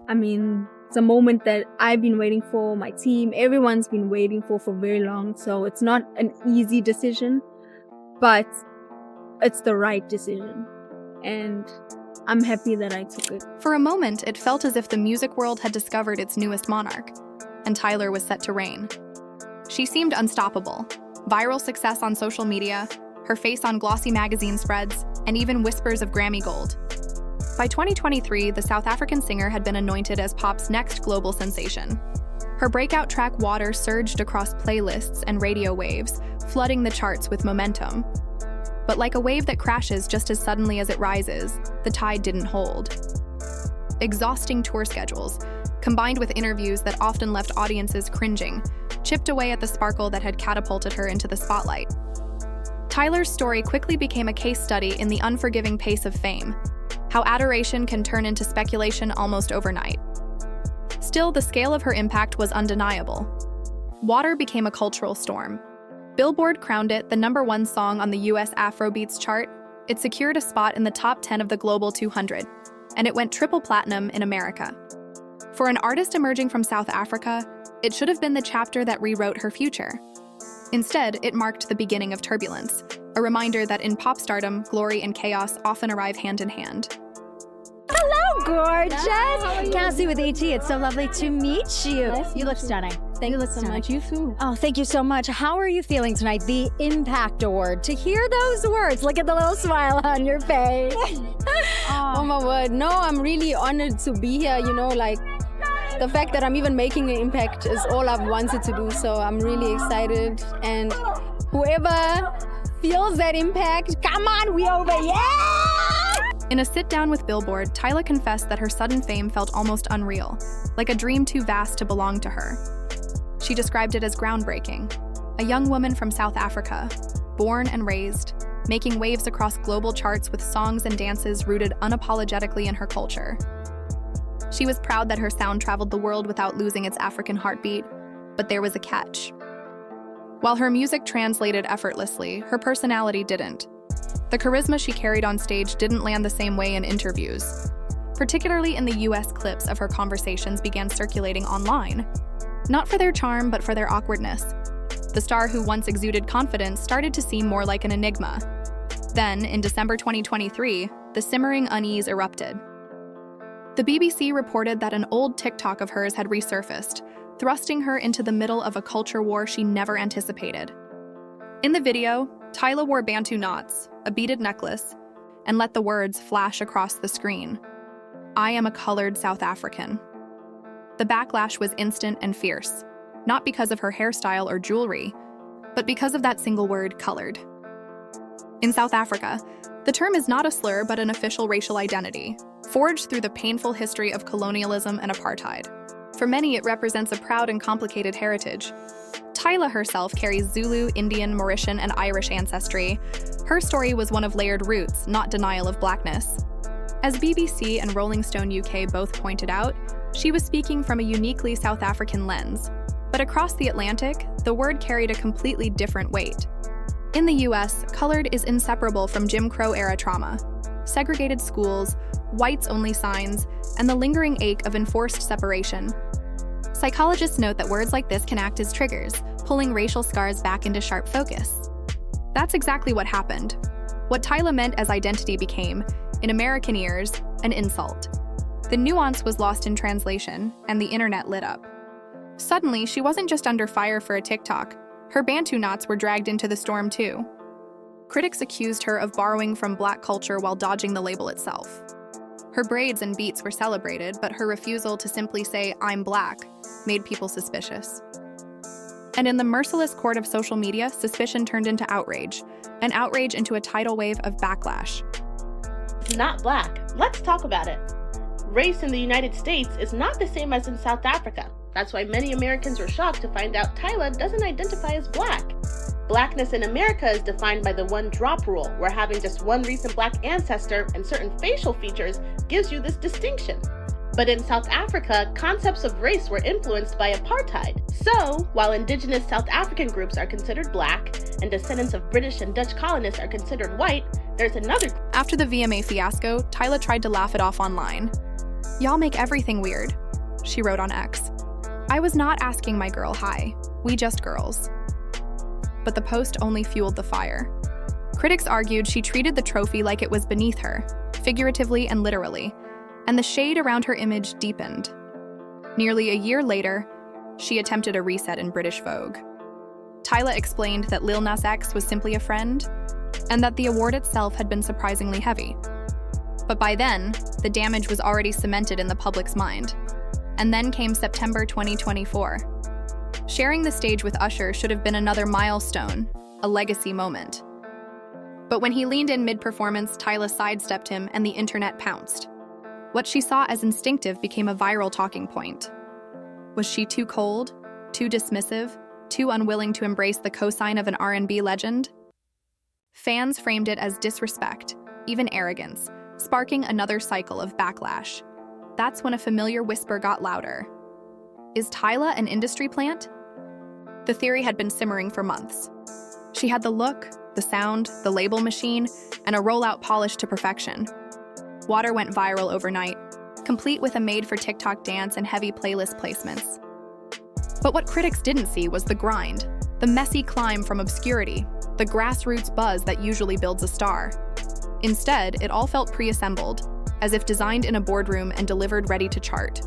I mean, it's a moment that I've been waiting for, my team, everyone's been waiting for very long. So it's not an easy decision, but it's the right decision. And I'm happy that I took it. For a moment, it felt as if the music world had discovered its newest monarch, and Tyla was set to reign. She seemed unstoppable. Viral success on social media, her face on glossy magazine spreads, and even whispers of Grammy gold. By 2023, the South African singer had been anointed as pop's next global sensation. Her breakout track Water surged across playlists and radio waves, flooding the charts with momentum. But like a wave that crashes just as suddenly as it rises, the tide didn't hold. Exhausting tour schedules, combined with interviews that often left audiences cringing, chipped away at the sparkle that had catapulted her into the spotlight. Tyla's story quickly became a case study in the unforgiving pace of fame, how adoration can turn into speculation almost overnight. Still, the scale of her impact was undeniable. Water became a cultural storm. Billboard crowned it the #1 song on the US Afrobeats chart. It secured a spot in the top 10 of the Global 200, and it went triple platinum in America. For an artist emerging from South Africa, it should have been the chapter that rewrote her future. Instead, it marked the beginning of turbulence, a reminder that in pop stardom, glory and chaos often arrive hand in hand. Hello, gorgeous! Hi, Cassie with ET, it's so lovely to meet you. Nice to You look meet you. stunning. Thank you look so stunning. much. You too. Oh, thank you so much. How are you feeling tonight? The Impact Award. To hear those words, look at the little smile on your face. Oh my word. No, I'm really honored to be here. The fact that I'm even making an impact is all I've wanted to do. So I'm really excited. And whoever feels that impact, come on, we over, yeah! In a sit-down with Billboard, Tyla confessed that her sudden fame felt almost unreal, like a dream too vast to belong to her. She described it as groundbreaking. A young woman from South Africa, born and raised, making waves across global charts with songs and dances rooted unapologetically in her culture. She was proud that her sound traveled the world without losing its African heartbeat, but there was a catch. While her music translated effortlessly, her personality didn't. The charisma she carried on stage didn't land the same way in interviews. Particularly in the US, clips of her conversations began circulating online. Not for their charm, but for their awkwardness. The star who once exuded confidence started to seem more like an enigma. Then, in December 2023, the simmering unease erupted. The BBC reported that an old TikTok of hers had resurfaced, thrusting her into the middle of a culture war she never anticipated. In the video, Tyla wore Bantu knots, a beaded necklace, and let the words flash across the screen. "I am a colored South African." The backlash was instant and fierce, not because of her hairstyle or jewelry, but because of that single word, colored. In South Africa, the term is not a slur but an official racial identity, forged through the painful history of colonialism and apartheid. For many, it represents a proud and complicated heritage. Tyla herself carries Zulu, Indian, Mauritian, and Irish ancestry. Her story was one of layered roots, not denial of blackness. As BBC and Rolling Stone UK both pointed out, she was speaking from a uniquely South African lens. But across the Atlantic, the word carried a completely different weight. In the US, colored is inseparable from Jim Crow-era trauma. Segregated schools, whites-only signs, and the lingering ache of enforced separation. Psychologists note that words like this can act as triggers, pulling racial scars back into sharp focus. That's exactly what happened. What Tyla meant as identity became, in American ears, an insult. The nuance was lost in translation, and the internet lit up. Suddenly, she wasn't just under fire for a TikTok. Her Bantu knots were dragged into the storm too. Critics accused her of borrowing from Black culture while dodging the label itself. Her braids and beats were celebrated, but her refusal to simply say, "I'm Black," made people suspicious. And in the merciless court of social media, suspicion turned into outrage, and outrage into a tidal wave of backlash. Not Black. Let's talk about it. Race in the United States is not the same as in South Africa. That's why many Americans were shocked to find out Tyla doesn't identify as Black. Blackness in America is defined by the one-drop rule, where having just one recent Black ancestor and certain facial features gives you this distinction. But in South Africa, concepts of race were influenced by apartheid. So, while indigenous South African groups are considered Black and descendants of British and Dutch colonists are considered white, there's another. After the VMA fiasco, Tyla tried to laugh it off online. "Y'all make everything weird," she wrote on X. "I was not asking my girl hi. We just girls." But the post only fueled the fire. Critics argued she treated the trophy like it was beneath her, figuratively and literally, and the shade around her image deepened. Nearly a year later, she attempted a reset in British Vogue. Tyla explained that Lil Nas X was simply a friend, and that the award itself had been surprisingly heavy. But by then, the damage was already cemented in the public's mind. And then came September 2024. Sharing the stage with Usher should have been another milestone, a legacy moment. But when he leaned in mid-performance, Tyla sidestepped him and the internet pounced. What she saw as instinctive became a viral talking point. Was she too cold, too dismissive, too unwilling to embrace the cosign of an R&B legend? Fans framed it as disrespect, even arrogance, sparking another cycle of backlash. That's when a familiar whisper got louder. Is Tyla an industry plant? The theory had been simmering for months. She had the look, the sound, the label machine, and a rollout polished to perfection. Water went viral overnight, complete with a made-for-TikTok dance and heavy playlist placements. But what critics didn't see was the grind, the messy climb from obscurity, the grassroots buzz that usually builds a star. Instead, it all felt pre-assembled, as if designed in a boardroom and delivered ready to chart.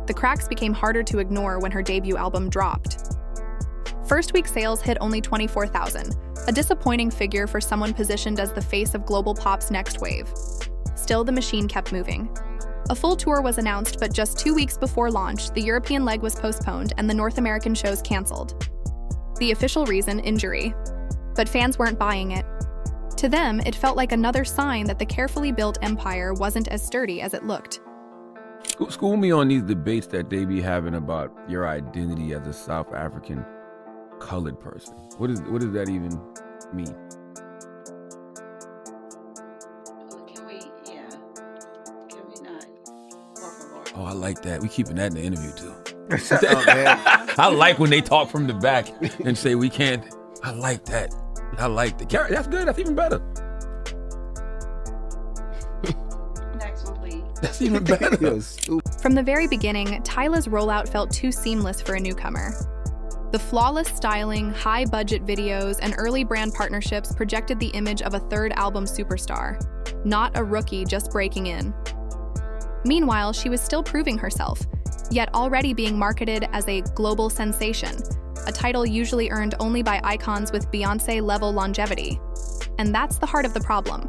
The cracks became harder to ignore when her debut album dropped. First week sales hit only 24,000, a disappointing figure for someone positioned as the face of global pop's next wave. Still, the machine kept moving. A full tour was announced, but just 2 weeks before launch, the European leg was postponed and the North American shows canceled. The official reason, injury. But fans weren't buying it. To them, it felt like another sign that the carefully built empire wasn't as sturdy as it looked. School me on these debates that they be having about your identity as a South African colored person. What does that even mean? Can we not? Oh, I like that. We keeping that in the interview too. Oh, man. I like when they talk from the back and say we can't. I like that. I like that. That's good. That's even better. Next one, please. That's even better. From the very beginning, Tyla's rollout felt too seamless for a newcomer. The flawless styling, high-budget videos, and early brand partnerships projected the image of a third album superstar, not a rookie just breaking in. Meanwhile, she was still proving herself, yet already being marketed as a global sensation, a title usually earned only by icons with Beyoncé-level longevity. And that's the heart of the problem.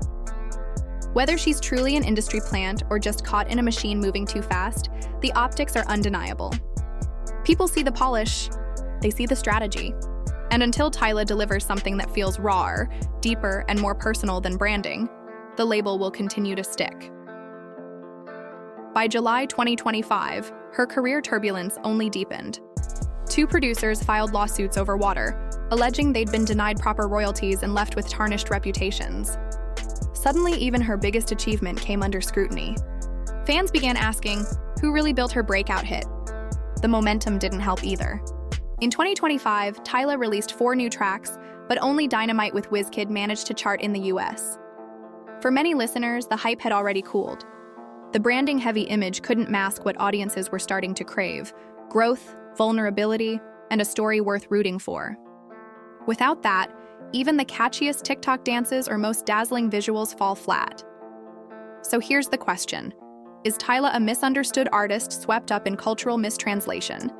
Whether she's truly an industry plant or just caught in a machine moving too fast, the optics are undeniable. People see the polish, they see the strategy. And until Tyla delivers something that feels rawer, deeper, and more personal than branding, the label will continue to stick. By July 2025, her career turbulence only deepened. 2 producers filed lawsuits over Water, alleging they'd been denied proper royalties and left with tarnished reputations. Suddenly, even her biggest achievement came under scrutiny. Fans began asking, who really built her breakout hit? The momentum didn't help either. In 2025, Tyla released 4 new tracks, but only Dynamite with WizKid managed to chart in the US. For many listeners, the hype had already cooled. The branding-heavy image couldn't mask what audiences were starting to crave: growth, vulnerability, and a story worth rooting for. Without that, even the catchiest TikTok dances or most dazzling visuals fall flat. So here's the question. Is Tyla a misunderstood artist swept up in cultural mistranslation?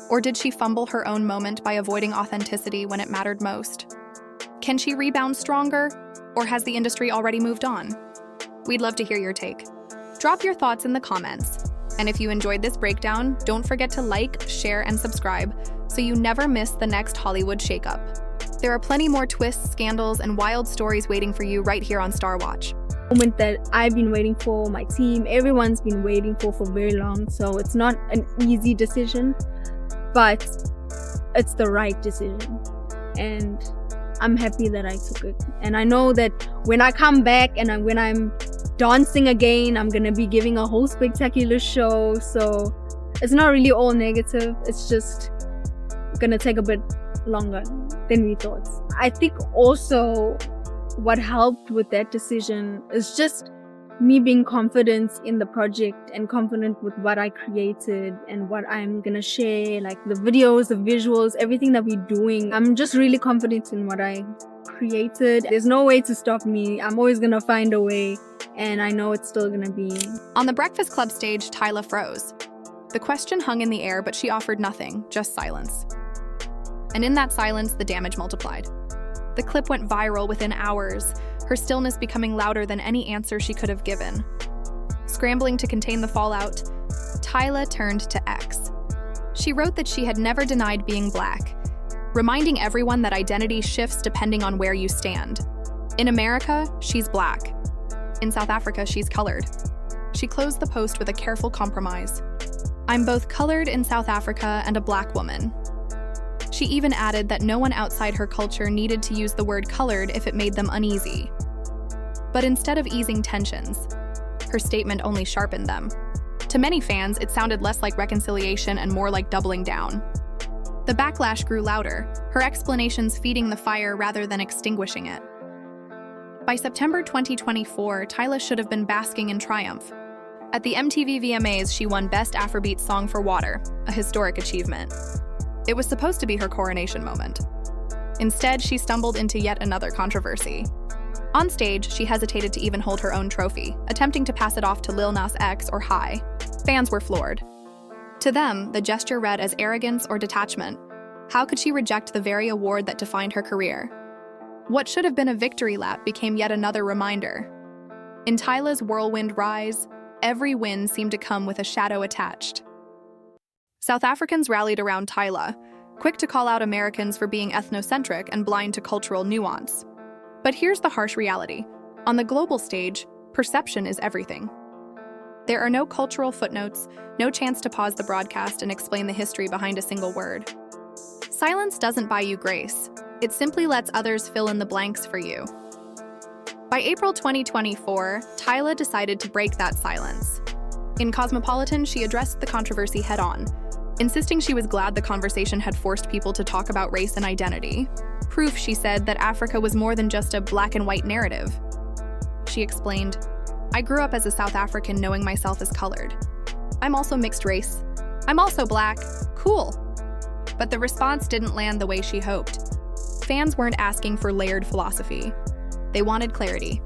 Or did she fumble her own moment by avoiding authenticity when it mattered most? Can she rebound stronger? Or has the industry already moved on? We'd love to hear your take. Drop your thoughts in the comments. And if you enjoyed this breakdown, don't forget to like, share, and subscribe so you never miss the next Hollywood shakeup. There are plenty more twists, scandals, and wild stories waiting for you right here on Star Watch. Moment that I've been waiting for, my team, everyone's been waiting for very long. So it's not an easy decision, but it's the right decision. And I'm happy that I took it. And I know that when I come back and when I'm dancing again, I'm gonna be giving a whole spectacular show. So it's not really all negative. It's just gonna take a bit longer than we thought. I think also what helped with that decision is just me being confident in the project and confident with what I created and what I'm gonna share, like the videos, the visuals, everything that we're doing. I'm just really confident in what I created. There's no way to stop me. I'm always gonna find a way, and I know it's still gonna be. On the Breakfast Club stage, Tyla froze. The question hung in the air, but she offered nothing, just silence. And in that silence, the damage multiplied. The clip went viral within hours, her stillness becoming louder than any answer she could have given. Scrambling to contain the fallout, Tyla turned to X. She wrote that she had never denied being Black, reminding everyone that identity shifts depending on where you stand. In America, she's Black. In South Africa, she's colored. She closed the post with a careful compromise. I'm both colored in South Africa and a Black woman. She even added that no one outside her culture needed to use the word colored if it made them uneasy. But instead of easing tensions, her statement only sharpened them. To many fans, it sounded less like reconciliation and more like doubling down. The backlash grew louder, her explanations feeding the fire rather than extinguishing it. By September 2024, Tyla should have been basking in triumph. At the MTV VMAs, she won Best Afrobeat Song for Water, a historic achievement. It was supposed to be her coronation moment. Instead, she stumbled into yet another controversy. On stage, she hesitated to even hold her own trophy, attempting to pass it off to Lil Nas X or High. Fans were floored. To them, the gesture read as arrogance or detachment. How could she reject the very award that defined her career? What should have been a victory lap became yet another reminder. In Tyla's whirlwind rise, every win seemed to come with a shadow attached. South Africans rallied around Tyla, quick to call out Americans for being ethnocentric and blind to cultural nuance. But here's the harsh reality. On the global stage, perception is everything. There are no cultural footnotes, no chance to pause the broadcast and explain the history behind a single word. Silence doesn't buy you grace. It simply lets others fill in the blanks for you. By April 2024, Tyla decided to break that silence. In Cosmopolitan, she addressed the controversy head-on, insisting she was glad the conversation had forced people to talk about race and identity. Proof, she said, that Africa was more than just a black and white narrative. She explained, I grew up as a South African knowing myself as colored. I'm also mixed race. I'm also Black. Cool. But the response didn't land the way she hoped. Fans weren't asking for layered philosophy. They wanted clarity.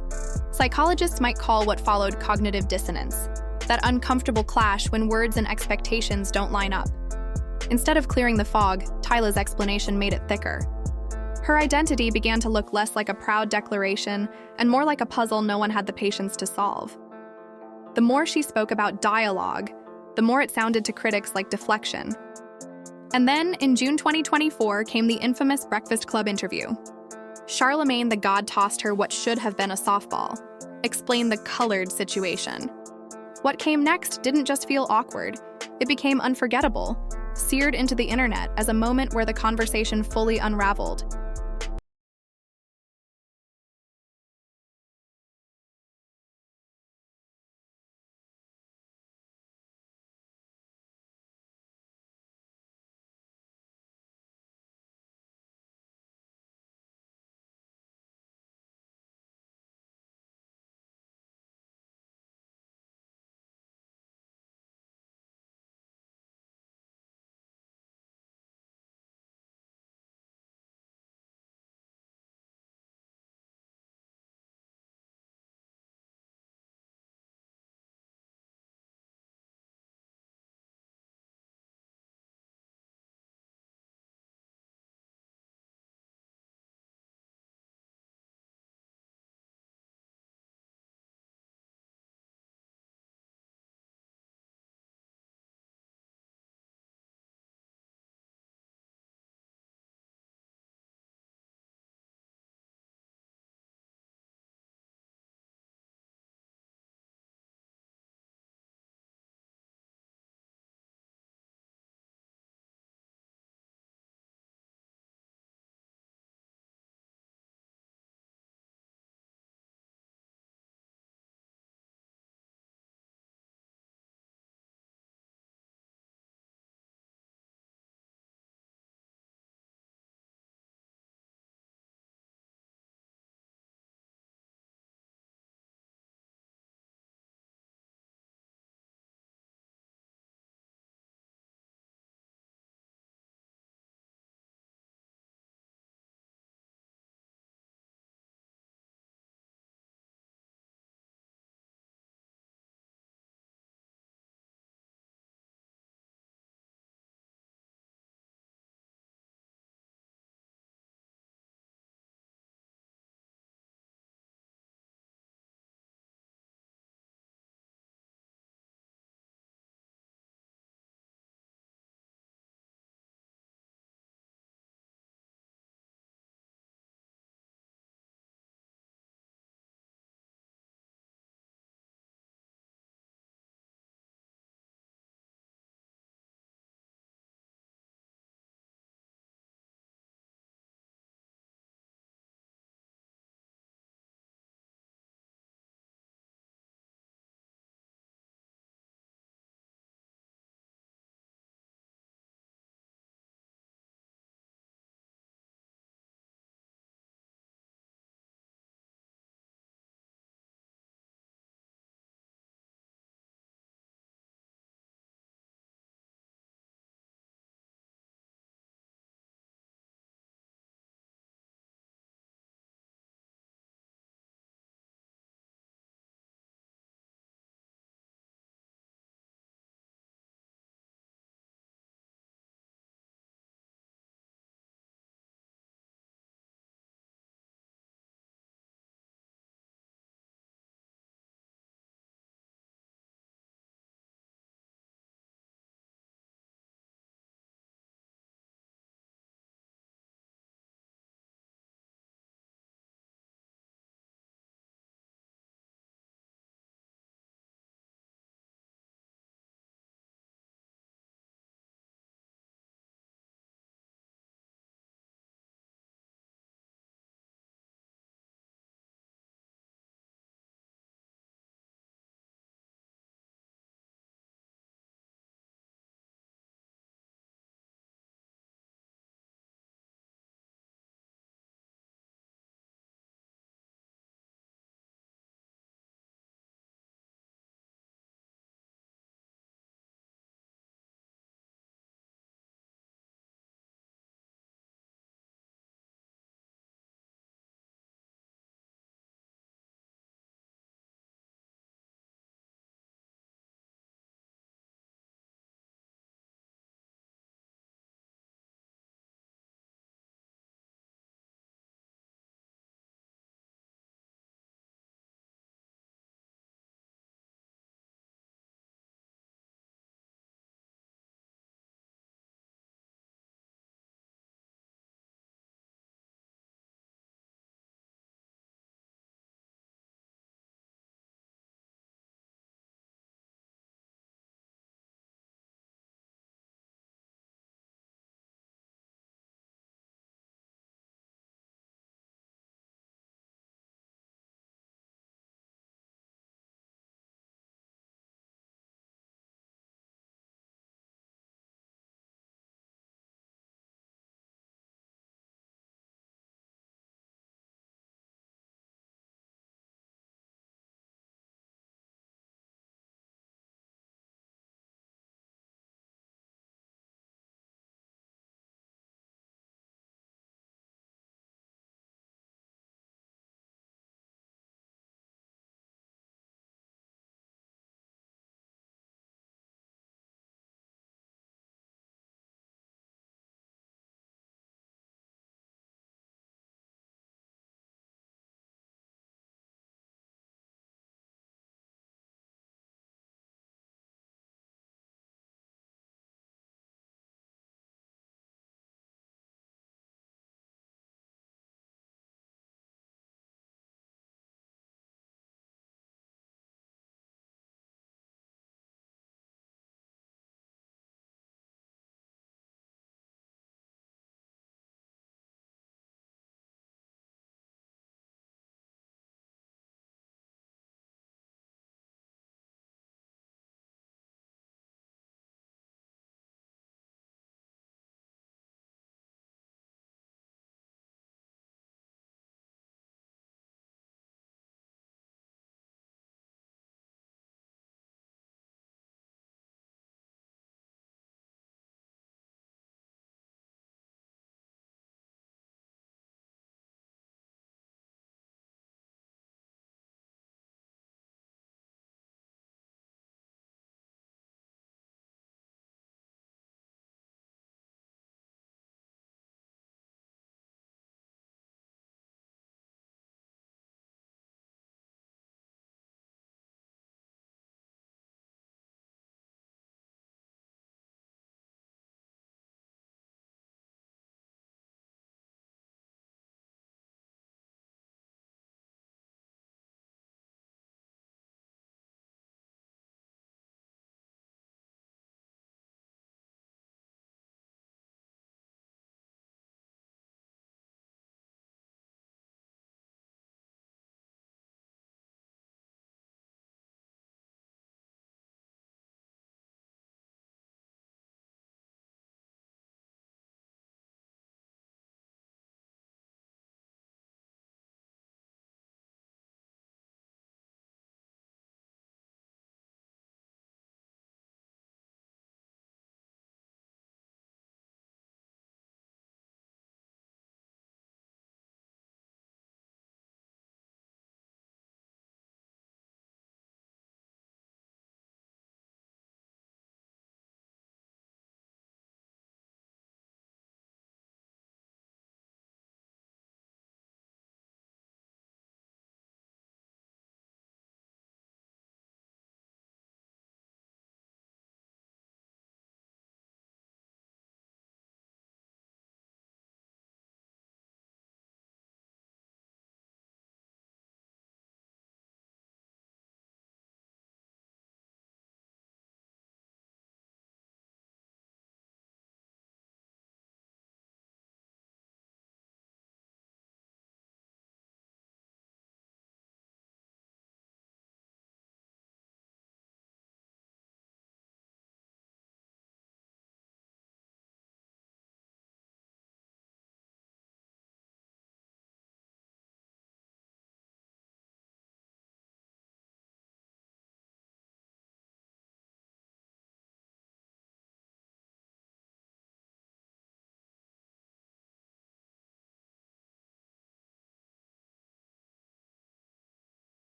Psychologists might call what followed cognitive dissonance, that uncomfortable clash when words and expectations don't line up. Instead of clearing the fog, Tyla's explanation made it thicker. Her identity began to look less like a proud declaration and more like a puzzle no one had the patience to solve. The more she spoke about dialogue, the more it sounded to critics like deflection. And then, in June 2024, came the infamous Breakfast Club interview. Charlemagne the God tossed her what should have been a softball, explained the colored situation. What came next didn't just feel awkward, it became unforgettable, seared into the internet as a moment where the conversation fully unraveled.